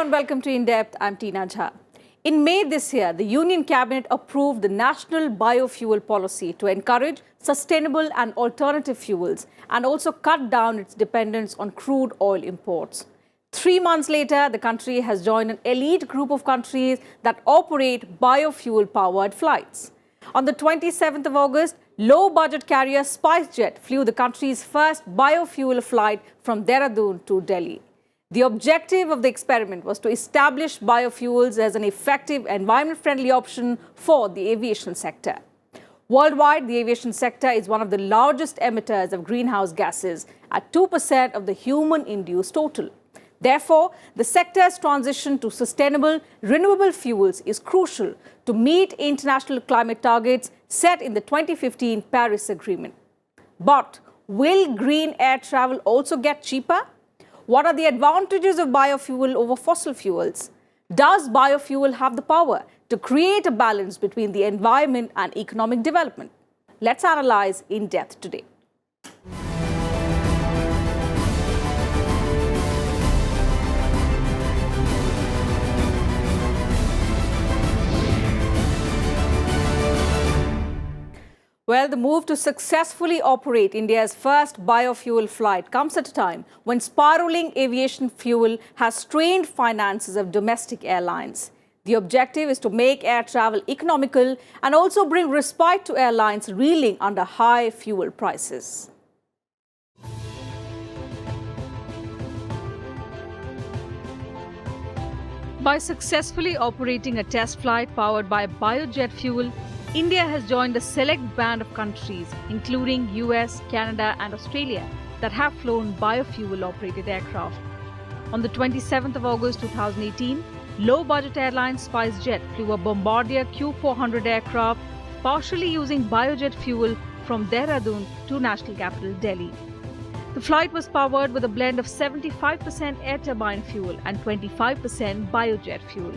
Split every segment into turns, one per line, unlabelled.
and welcome to In Depth. I'm Tina Jha. In May this year, the Union Cabinet approved the National Biofuel Policy to encourage sustainable and alternative fuels and also cut down its dependence on crude oil imports. 3 months later, the country has joined an elite group of countries that operate biofuel-powered flights. On the 27th of August, low-budget carrier SpiceJet flew the country's first biofuel flight from Dehradun to Delhi. The objective of the experiment was to establish biofuels as an effective environment-friendly option for the aviation sector. Worldwide, the aviation sector is one of the largest emitters of greenhouse gases at 2% of the human-induced total. Therefore, the sector's transition to sustainable, renewable fuels is crucial to meet international climate targets set in the 2015 Paris Agreement. But will green air travel also get cheaper? What are the advantages of biofuel over fossil fuels? Does biofuel have the power to create a balance between the environment and economic development? Let's analyze in depth today. Well, the move to successfully operate India's first biofuel flight comes at a time when spiraling aviation fuel has strained finances of domestic airlines. The objective is to make air travel economical and also bring respite to airlines reeling under high fuel prices. By successfully operating a test flight powered by biojet fuel, India has joined a select band of countries, including US, Canada and Australia, that have flown biofuel-operated aircraft. On the 27th of August 2018, low-budget airline SpiceJet flew a Bombardier Q400 aircraft, partially using biojet fuel from Dehradun to national capital Delhi. The flight was powered with a blend of 75% air turbine fuel and 25% biojet fuel.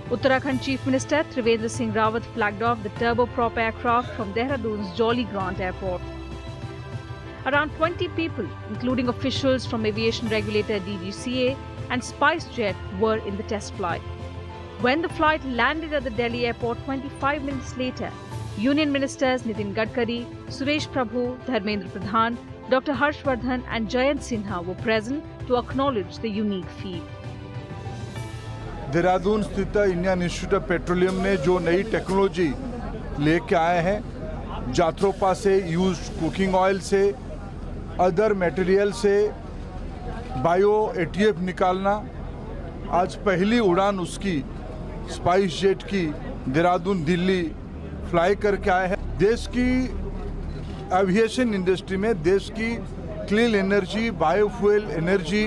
Uttarakhand Chief Minister Trivendra Singh Rawat flagged off the turboprop aircraft from Dehradun's Jolly Grant Airport. Around 20 people, including officials from aviation regulator DGCA and SpiceJet, were in the test flight. When the flight landed at the Delhi airport 25 minutes later, Union Ministers Nitin Gadkari, Suresh Prabhu, Dharmendra Pradhan, Dr. Harshvardhan and Jayant Sinha were present to acknowledge the unique feat.
Dehradun स्थित Indian institute of petroleum ने जो नई technology लेके आए हैं, जात्रोपा से used cooking oil से, other material से बायो एटीएफ निकालना, आज पहली उड़ान उसकी स्पाइस जेट की देहरादून दिल्ली फ्लाई करके आए हैं। देश की एविएशन इंडस्ट्री में देश की क्लीन एनर्जी, बायोफ्यूल एनर्जी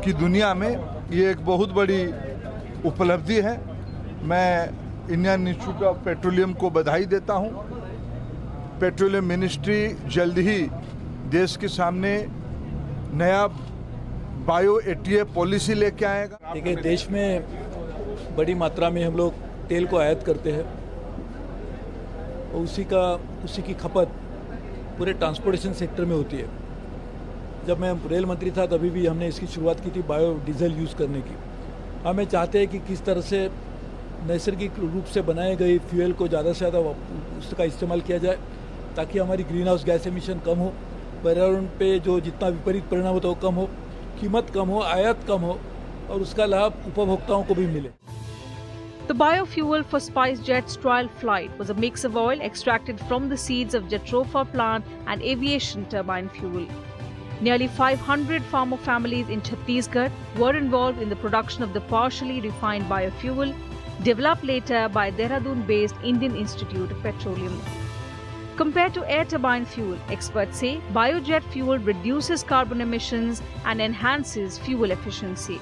की दुनिया में ये एक बहुत बड़ी उपलब्धि है। मैं इंडियन इंस्टीट्यूट ऑफ पेट्रोलियम को बधाई देता हूँ। पेट्रोलियम मिनिस्ट्री जल्द ही देश के सामने नया बायो एटीएफ पॉलिसी लेके आएगा।
देखिए, देश में बड़ी मात्रा में हम लोग तेल को आयात करते हैं और उसी की खपत पूरे ट्रांसपोर्टेशन सेक्टर में होती है। जब मैं रेल मंत्री था तभी भी हमने इसकी शुरुआत की थी बायो डीजल यूज़ करने की। हमें चाहते हैं कि किस तरह से नैसर्गिक रूप से बनाए गए फ्यूल को ज़्यादा से ज़्यादा उसका इस्तेमाल किया जाए ताकि हमारी ग्रीन हाउस गैस एमिशन कम हो, पर्यावरण पे जो जितना विपरीत परिणाम होता है वो कम हो, कीमत कम हो, आयात कम हो और उसका लाभ उपभोक्ताओं को भी मिले।
The biofuel for SpiceJet's trial flight was a mix of oil extracted from the seeds of Jatropha plant and aviation turbine fuel. Nearly 500 farmer families in Chhattisgarh were involved in the production of the partially refined biofuel, developed later by Dehradun-based Indian Institute of Petroleum. Compared to air turbine fuel, experts say biojet fuel reduces carbon emissions and enhances fuel efficiency.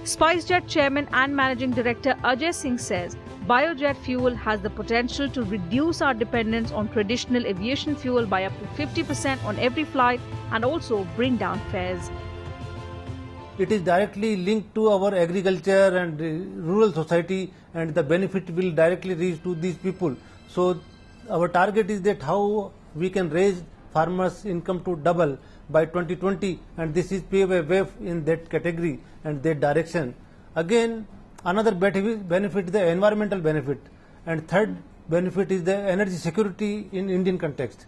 SpiceJet Chairman and Managing Director Ajay Singh says biojet fuel has the potential to reduce our dependence on traditional aviation fuel by up to 50% on every flight and also bring down fares.
It is directly linked to our agriculture and rural society, and the benefit will directly reach to these people. So our target is that how we can raise farmers' income to double by 2020, and this is pave a way in that category and that direction. Again, another benefit is the environmental benefit, and third benefit is the energy security in Indian context.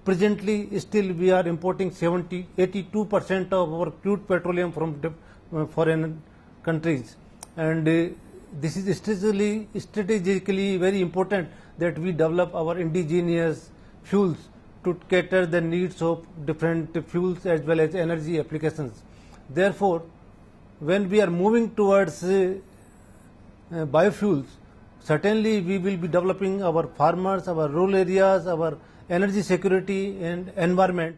Presently, still we are importing 82% of our crude petroleum from foreign countries, and this is strategically very important that we develop our indigenous fuels to cater the needs of different fuels as well as energy applications. Therefore, when we are moving towards biofuels, certainly we will be developing our farmers, our rural areas, our energy security and environment.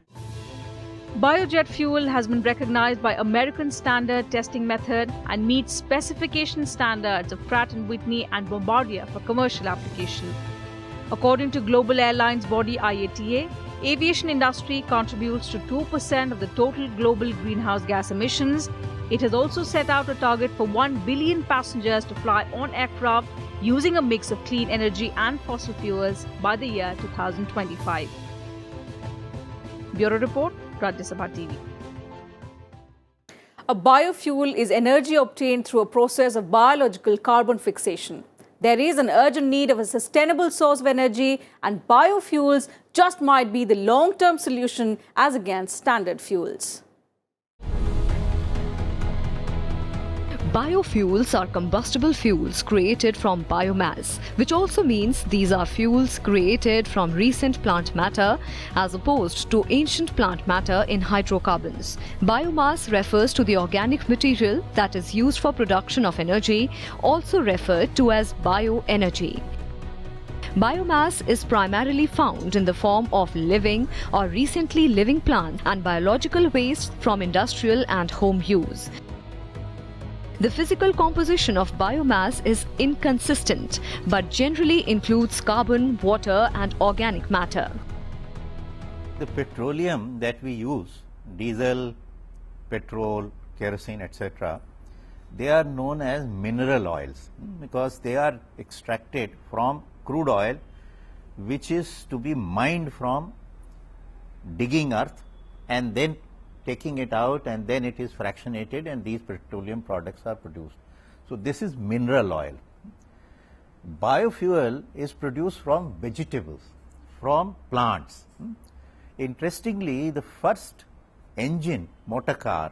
Biojet fuel has been recognized by American Standard Testing Method and meets specification standards of Pratt & Whitney and Bombardier for commercial application. According to global airlines body IATA, aviation industry contributes to 2% of the total global greenhouse gas emissions. It has also set out a target for 1 billion passengers to fly on aircraft using a mix of clean energy and fossil fuels by the year 2025. Bureau Report, Rajya Sabha TV. A biofuel is energy obtained through a process of biological carbon fixation. There is an urgent need of a sustainable source of energy, and biofuels just might be the long-term solution as against standard fuels.
Biofuels are combustible fuels created from biomass, which also means these are fuels created from recent plant matter as opposed to ancient plant matter in hydrocarbons. Biomass refers to the organic material that is used for production of energy, also referred to as bioenergy. Biomass is primarily found in the form of living or recently living plants and biological waste from industrial and home use. The physical composition of biomass is inconsistent, but generally includes carbon, water, and organic matter.
The petroleum that we use, diesel, petrol, kerosene, etc., they are known as mineral oils because they are extracted from crude oil, which is to be mined from digging earth and then taking it out, and then it is fractionated and these petroleum products are produced. So this is mineral oil. Biofuel is produced from vegetables, from plants. Interestingly, the first engine motor car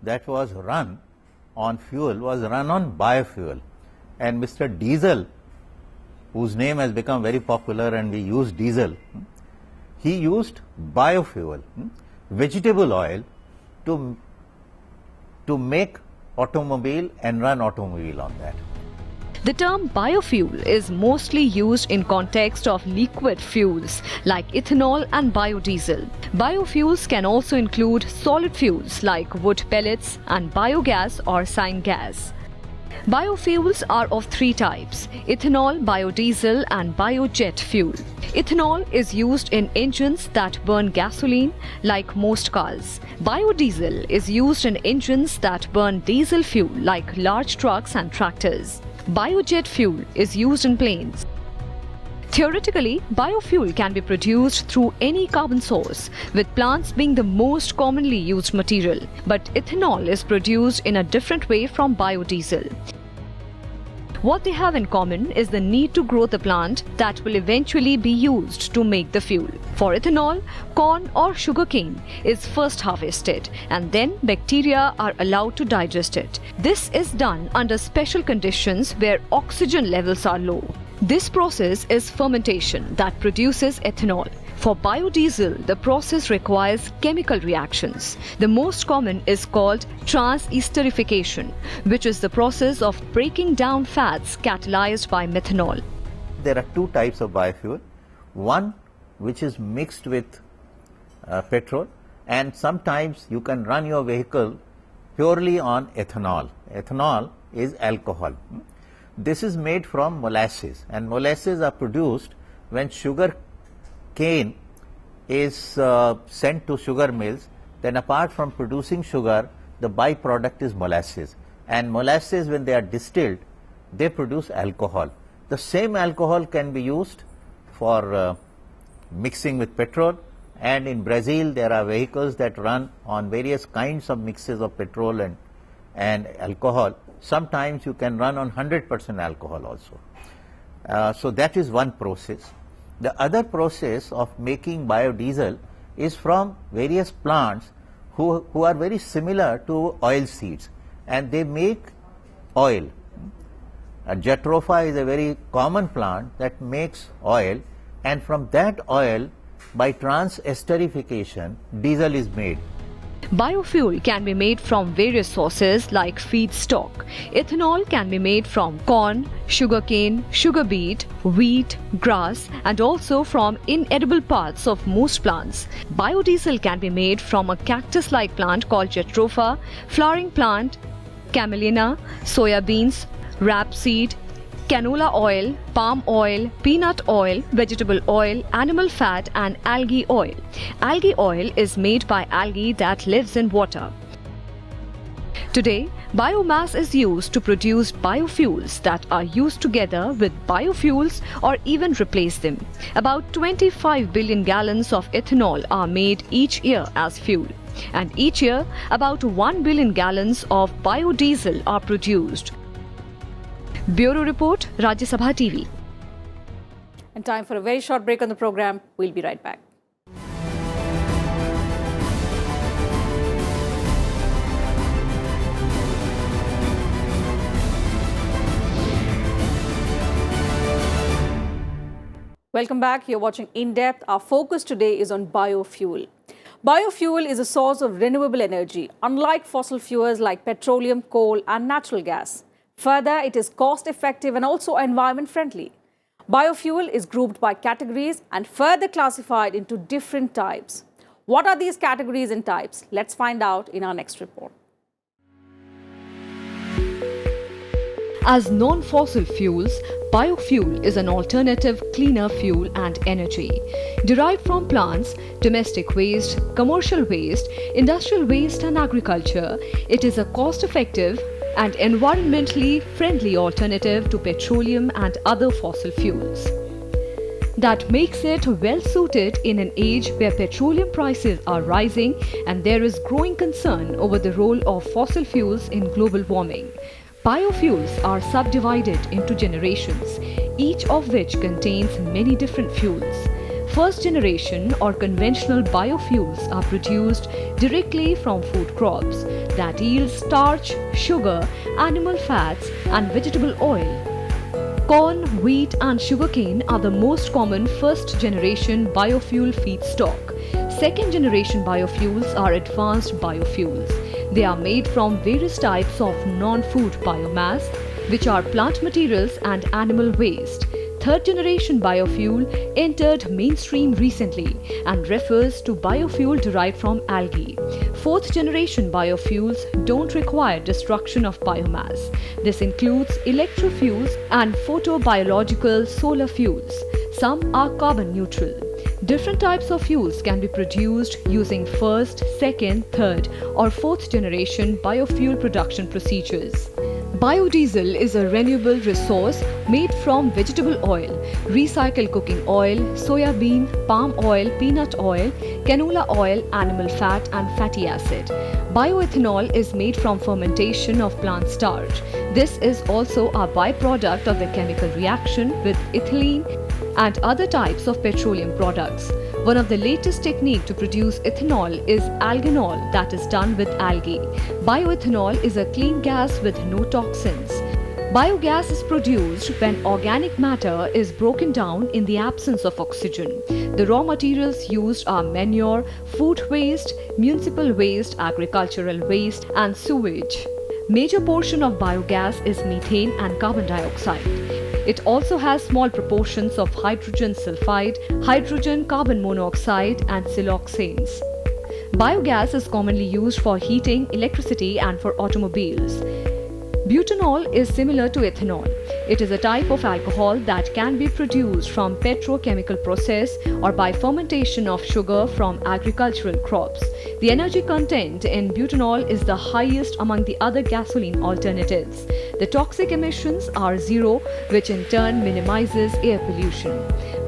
that was run on fuel was run on biofuel, and Mr. Diesel, whose name has become very popular and we use diesel, he used biofuel, vegetable oil, to make automobile and run automobile on that.
The term biofuel is mostly used in context of liquid fuels like ethanol and biodiesel. Biofuels can also include solid fuels like wood pellets and biogas or syngas. Biofuels are of three types: ethanol, biodiesel and biojet fuel. Ethanol is used in engines that burn gasoline, like most cars. Biodiesel is used in engines that burn diesel fuel, like large trucks and tractors. Biojet fuel is used in planes. Theoretically, biofuel can be produced through any carbon source, with plants being the most commonly used material. But ethanol is produced in a different way from biodiesel. What they have in common is the need to grow the plant that will eventually be used to make the fuel. For ethanol, corn or sugarcane is first harvested, and then bacteria are allowed to digest it. This is done under special conditions where oxygen levels are low. This process is fermentation that produces ethanol. For biodiesel, the process requires chemical reactions. The most common is called transesterification, which is the process of breaking down fats catalyzed by methanol.
There are two types of biofuel. One which is mixed with petrol, and sometimes you can run your vehicle purely on ethanol. Ethanol is alcohol. This is made from molasses, and molasses are produced when sugar cane is sent to sugar mills. Then apart from producing sugar, the byproduct is molasses, and molasses, when they are distilled, they produce alcohol. The same alcohol can be used for mixing with petrol, and in Brazil there are vehicles that run on various kinds of mixes of petrol and alcohol. Sometimes you can run on 100% alcohol also. So that is one process. The other process of making biodiesel is from various plants who are very similar to oil seeds, and they make oil. Jatropha is a very common plant that makes oil, and from that oil, by trans-esterification, diesel is made.
Biofuel can be made from various sources like feedstock. Ethanol can be made from corn, sugarcane, sugar beet, wheat, grass, and also from inedible parts of most plants. Biodiesel can be made from a cactus-like plant called Jatropha, flowering plant, camelina, soya beans, rapeseed, canola oil, palm oil, peanut oil, vegetable oil, animal fat, and algae oil. Algae oil is made by algae that lives in water. Today, biomass is used to produce biofuels that are used together with biofuels or even replace them. About 25 billion gallons of ethanol are made each year as fuel. And each year, about 1 billion gallons of biodiesel are produced. Bureau Report, Rajya Sabha TV.
And time for a very short break on the program. We'll be right back. Welcome back. You're watching In Depth. Our focus today is on biofuel. Biofuel is a source of renewable energy, unlike fossil fuels like petroleum, coal, and natural gas. Further, it is cost-effective and also environment-friendly. Biofuel is grouped by categories and further classified into different types. What are these categories and types? Let's find out in our next report.
As non-fossil fuels, biofuel is an alternative cleaner fuel and energy. Derived from plants, domestic waste, commercial waste, industrial waste and agriculture, it is a cost-effective and environmentally friendly alternative to petroleum and other fossil fuels. That makes it well suited in an age where petroleum prices are rising and there is growing concern over the role of fossil fuels in global warming. Biofuels are subdivided into generations, each of which contains many different fuels. First generation or conventional biofuels are produced directly from food crops that yield starch, sugar, animal fats, and vegetable oil. Corn, wheat, and sugarcane are the most common first generation biofuel feedstock. Second generation biofuels are advanced biofuels. They are made from various types of non-food biomass, which are plant materials and animal waste. Third generation biofuel entered mainstream recently and refers to biofuel derived from algae. Fourth generation biofuels don't require destruction of biomass. This includes electrofuels and photobiological solar fuels. Some are carbon neutral. Different types of fuels can be produced using first, second, third, or fourth generation biofuel production procedures. Biodiesel is a renewable resource made from vegetable oil, recycled cooking oil, soya bean, palm oil, peanut oil, canola oil, animal fat, and fatty acid. Bioethanol is made from fermentation of plant starch. This is also a byproduct of the chemical reaction with ethylene and other types of petroleum products. One of the latest techniques to produce ethanol is alganol, that is done with algae. Bioethanol is a clean gas with no toxins. Biogas is produced when organic matter is broken down in the absence of oxygen. The raw materials used are manure, food waste, municipal waste, agricultural waste, and sewage. Major portion of biogas is methane and carbon dioxide. It also has small proportions of hydrogen sulfide, hydrogen carbon monoxide, and siloxanes. Biogas is commonly used for heating, electricity, and for automobiles. Butanol is similar to ethanol. It is a type of alcohol that can be produced from petrochemical process or by fermentation of sugar from agricultural crops. The energy content in butanol is the highest among the other gasoline alternatives. The toxic emissions are zero, which in turn minimizes air pollution.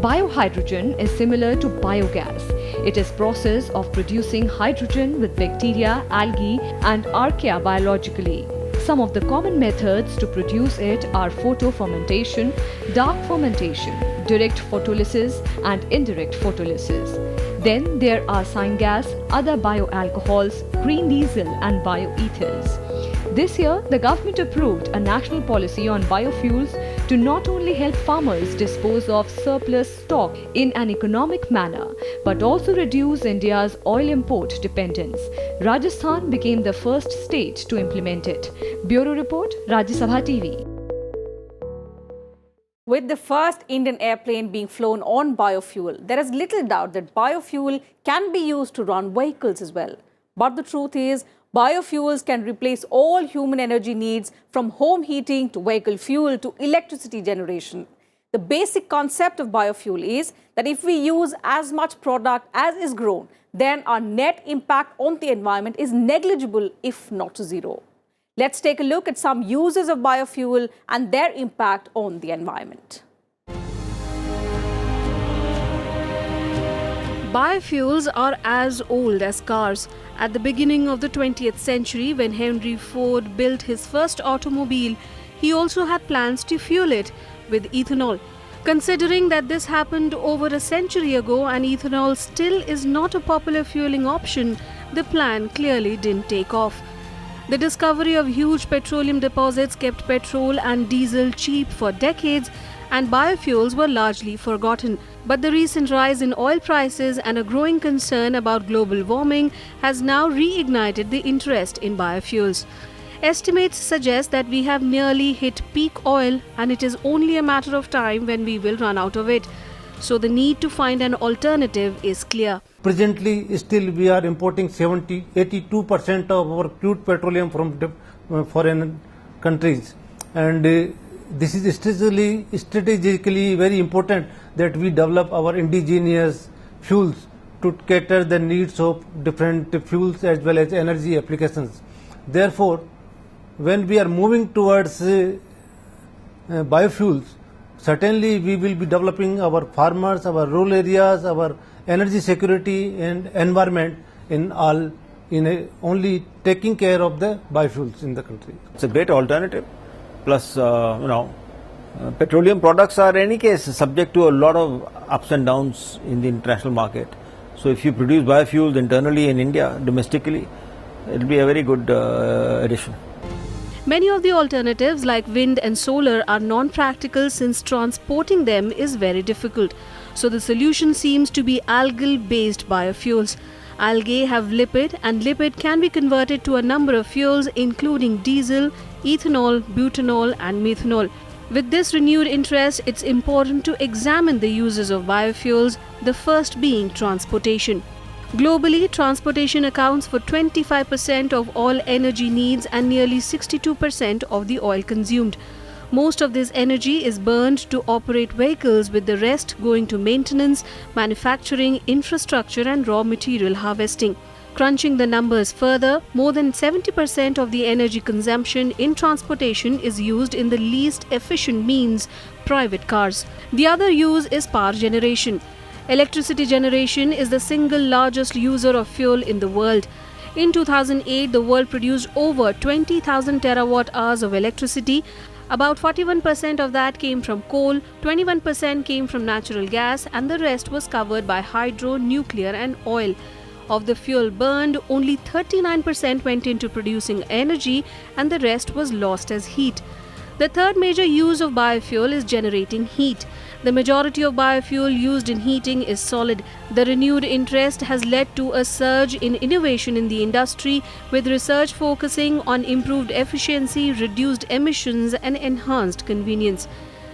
Biohydrogen is similar to biogas. It is process of producing hydrogen with bacteria, algae and archaea biologically. Some of the common methods to produce it are photo-fermentation, dark fermentation, direct photolysis and indirect photolysis. Then there are syngas, other bioalcohols, green diesel and bioethers. This year, the government approved a national policy on biofuels to not only help farmers dispose of surplus stock in an economic manner, but also reduce India's oil import dependence. Rajasthan became the first state to implement it. Bureau Report, Rajya Sabha TV.
With the first Indian airplane being flown on biofuel, there is little doubt that biofuel can be used to run vehicles as well. But the truth is, biofuels can replace all human energy needs from home heating to vehicle fuel to electricity generation. The basic concept of biofuel is that if we use as much product as is grown, then our net impact on the environment is negligible, if not zero. Let's take a look at some uses of biofuel and their impact on the environment.
Biofuels are as old as cars. At the beginning of the 20th century, when Henry Ford built his first automobile, he also had plans to fuel it with ethanol. Considering that this happened over a century ago and ethanol still is not a popular fueling option, the plan clearly didn't take off. The discovery of huge petroleum deposits kept petrol and diesel cheap for decades, and biofuels were largely forgotten. But the recent rise in oil prices and a growing concern about global warming has now reignited the interest in biofuels. Estimates suggest that we have nearly hit peak oil and it is only a matter of time when we will run out of it. So the need to find an alternative is clear.
Presently, still we are importing 82% of our crude petroleum from foreign countries, and this is strategically very important that we develop our indigenous fuels to cater the needs of different fuels as well as energy applications. Therefore, when we are moving towards biofuels, certainly we will be developing our farmers, our rural areas, our energy security and environment only taking care of the biofuels in the country.
It's a great alternative. Plus, petroleum products are in any case subject to a lot of ups and downs in the international market. So if you produce biofuels internally in India, domestically, it will be a very good addition.
Many of the alternatives like wind and solar are non-practical since transporting them is very difficult. So the solution seems to be algal-based biofuels. Algae have lipid and lipid can be converted to a number of fuels including diesel, ethanol, butanol and methanol. With this renewed interest, it's important to examine the uses of biofuels, the first being transportation. Globally, transportation accounts for 25% of all energy needs and nearly 62% of the oil consumed. Most of this energy is burned to operate vehicles, with the rest going to maintenance, manufacturing, infrastructure and raw material harvesting. Crunching the numbers further, more than 70% of the energy consumption in transportation is used in the least efficient means, private cars. The other use is power generation. Electricity generation is the single largest user of fuel in the world. In 2008, the world produced over 20,000 terawatt-hours of electricity. About 41% of that came from coal, 21% came from natural gas, and the rest was covered by hydro, nuclear, and oil. Of the fuel burned, only 39% went into producing energy, and the rest was lost as heat. The third major use of biofuel is generating heat. The majority of biofuel used in heating is solid. The renewed interest has led to a surge in innovation in the industry, with research focusing on improved efficiency, reduced emissions, and enhanced convenience.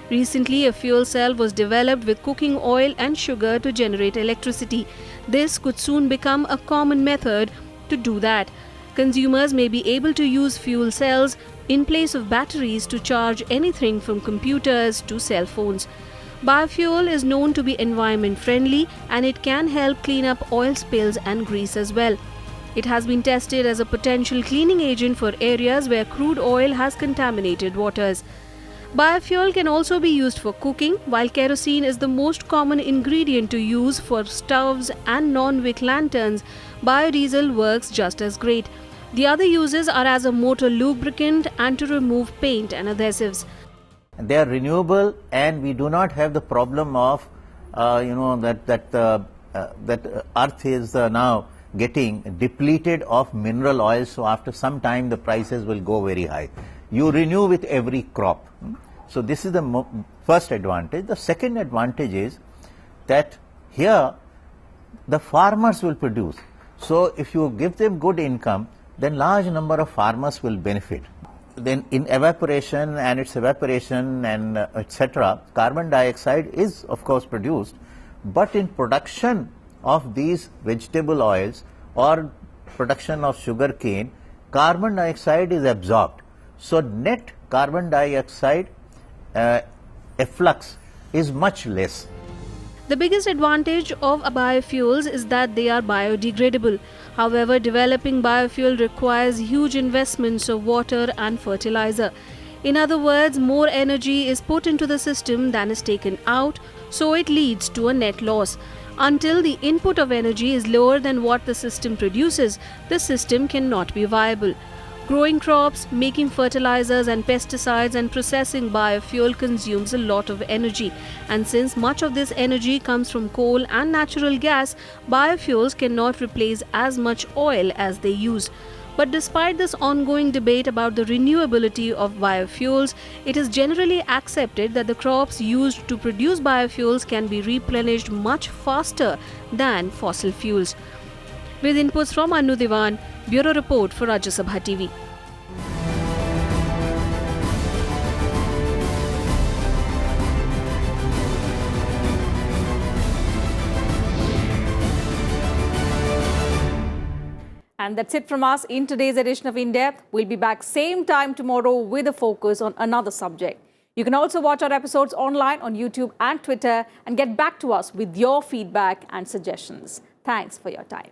Recently, a fuel cell was developed with cooking oil and sugar to generate electricity. This could soon become a common method to do that. Consumers may be able to use fuel cells in place of batteries to charge anything from computers to cell phones. Biofuel is known to be environment friendly and it can help clean up oil spills and grease as well. It has been tested as a potential cleaning agent for areas where crude oil has contaminated waters. Biofuel can also be used for cooking, while kerosene is the most common ingredient to use for stoves and non-wick lanterns. Biodiesel works just as great. The other uses are as a motor lubricant and to remove paint and adhesives.
They are renewable, and we do not have the problem of that earth is now getting depleted of mineral oil, so after some time the prices will go very high. You renew with every crop. So this is the first advantage. The second advantage is that here the farmers will produce. So if you give them good income, then large number of farmers will benefit. Then in evaporation and its evaporation and etc., carbon dioxide is of course produced, but in production of these vegetable oils or production of sugar cane, carbon dioxide is absorbed. So net carbon dioxide efflux is much less.
The biggest advantage of biofuels is that they are biodegradable. However, developing biofuel requires huge investments of water and fertilizer. In other words, more energy is put into the system than is taken out, so it leads to a net loss. Until the input of energy is lower than what the system produces, the system cannot be viable. Growing crops, making fertilizers and pesticides, and processing biofuel consumes a lot of energy. And since much of this energy comes from coal and natural gas, biofuels cannot replace as much oil as they use. But despite this ongoing debate about the renewability of biofuels, it is generally accepted that the crops used to produce biofuels can be replenished much faster than fossil fuels. With inputs from Anu Diwan, Bureau Report for Rajya Sabha TV.
And that's it from us in today's edition of In Depth. We'll be back same time tomorrow with a focus on another subject. You can also watch our episodes online on YouTube and Twitter and get back to us with your feedback and suggestions. Thanks for your time.